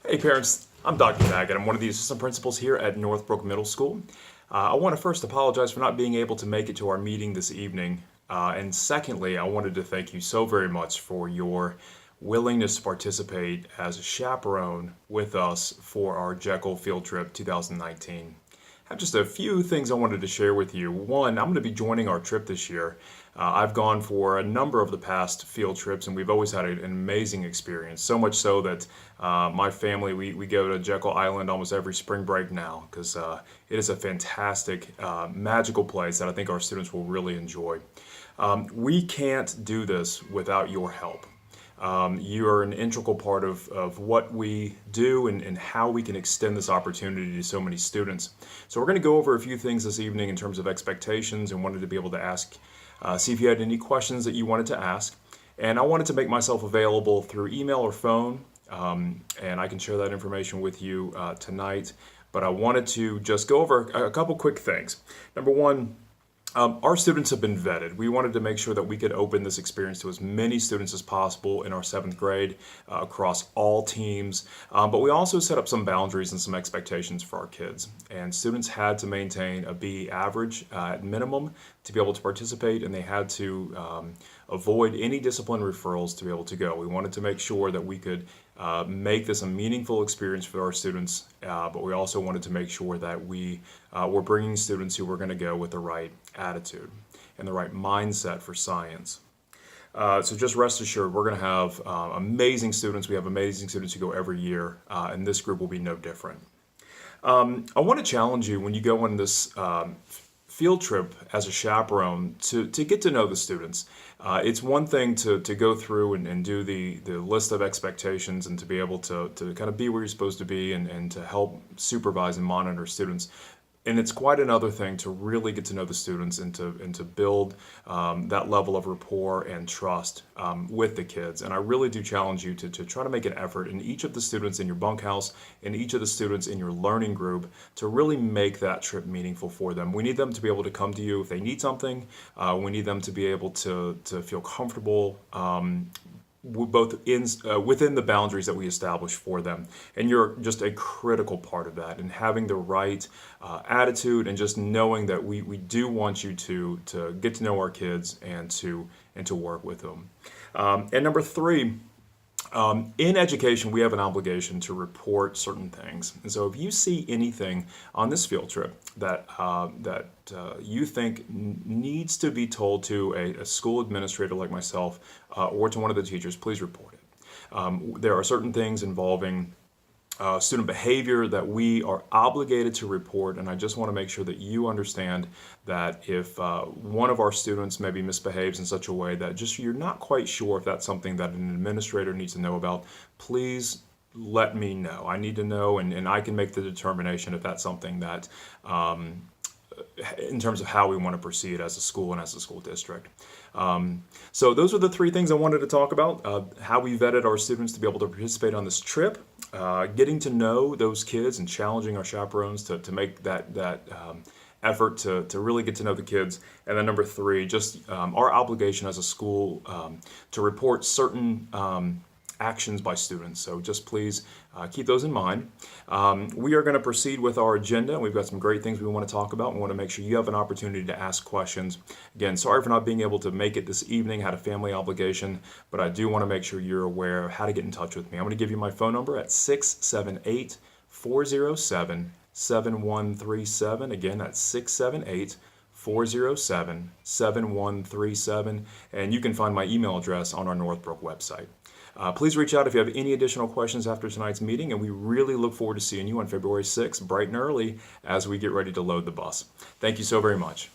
Hey parents, I'm Dr. Daggett. I'm one of the assistant principals here at Northbrook Middle School. I want to first apologize for not being able to make it to our meeting this evening. And secondly, I wanted to thank you so very much for your willingness to participate as a chaperone with us for our Jekyll field trip 2019. I have just a few things I wanted to share with you. One, I'm going to be joining our trip this year. I've gone for a number of the past field trips, and we've always had an amazing experience. So much so that my family, we go to Jekyll Island almost every spring break now because it is a fantastic, magical place that I think our students will really enjoy. We can't do this without your help. You are an integral part of what we do and how we can extend this opportunity to so many students. So we're going to go over a few things this evening in terms of expectations and wanted to be able to ask, see if you had any questions that you wanted to ask. And I wanted to make myself available through email or phone, and I can share that information with you tonight. But I wanted to just go over a couple quick things. Number one, our students have been vetted. We wanted to make sure that we could open this experience to as many students as possible in our 7th grade across all teams. But we also set up some boundaries and some expectations for our kids. And students had to maintain a B average at minimum to be able to participate, and they had to avoid any discipline referrals to be able to go. We wanted to make sure that we could make this a meaningful experience for our students, but we also wanted to make sure that we were bringing students who were going to go with the right attitude and the right mindset for science. So just rest assured, we're going to have amazing students. We have amazing students who go every year, and this group will be no different. I want to challenge you when you go on this field trip as a chaperone to get to know the students. It's one thing to go through and do the list of expectations and to be able to kind of be where you're supposed to be and to help supervise and monitor students. And it's quite another thing to really get to know the students and to build that level of rapport and trust with the kids. And I really do challenge you to try to make an effort in each of the students in your bunkhouse, in each of the students in your learning group, to really make that trip meaningful for them. We need them to be able to come to you if they need something. We need them to be able to feel comfortable both within the boundaries that we establish for them. And you're just a critical part of that, and having the right attitude and just knowing that we do want you to get to know our kids and to work with them. And number three, in education, we have an obligation to report certain things. And so if you see anything on this field trip that you think needs to be told to a school administrator like myself or to one of the teachers, please report it. There are certain things involving student behavior that we are obligated to report, and I just want to make sure that you understand that if one of our students maybe misbehaves in such a way that just you're not quite sure if that's something that an administrator needs to know about, please let me know. I need to know, and I can make the determination if that's something that in terms of how we want to proceed as a school and as a school district. So those are the three things I wanted to talk about. How we vetted our students to be able to participate on this trip, getting to know those kids and challenging our chaperones to make that effort to really get to know the kids. And then number three, just our obligation as a school to report certain actions by students. So just please keep those in mind. We are going to proceed with our agenda. We've got some great things we want to talk about. We want to make sure you have an opportunity to ask questions. Again, sorry for not being able to make it this evening. I had a family obligation, but I do want to make sure you're aware of how to get in touch with me. I'm going to give you my phone number at 678-407-7137. Again, that's 678-407-7137. And you can find my email address on our Northbrook website. Please reach out if you have any additional questions after tonight's meeting, and we really look forward to seeing you on February 6th, bright and early, as we get ready to load the bus. Thank you so very much.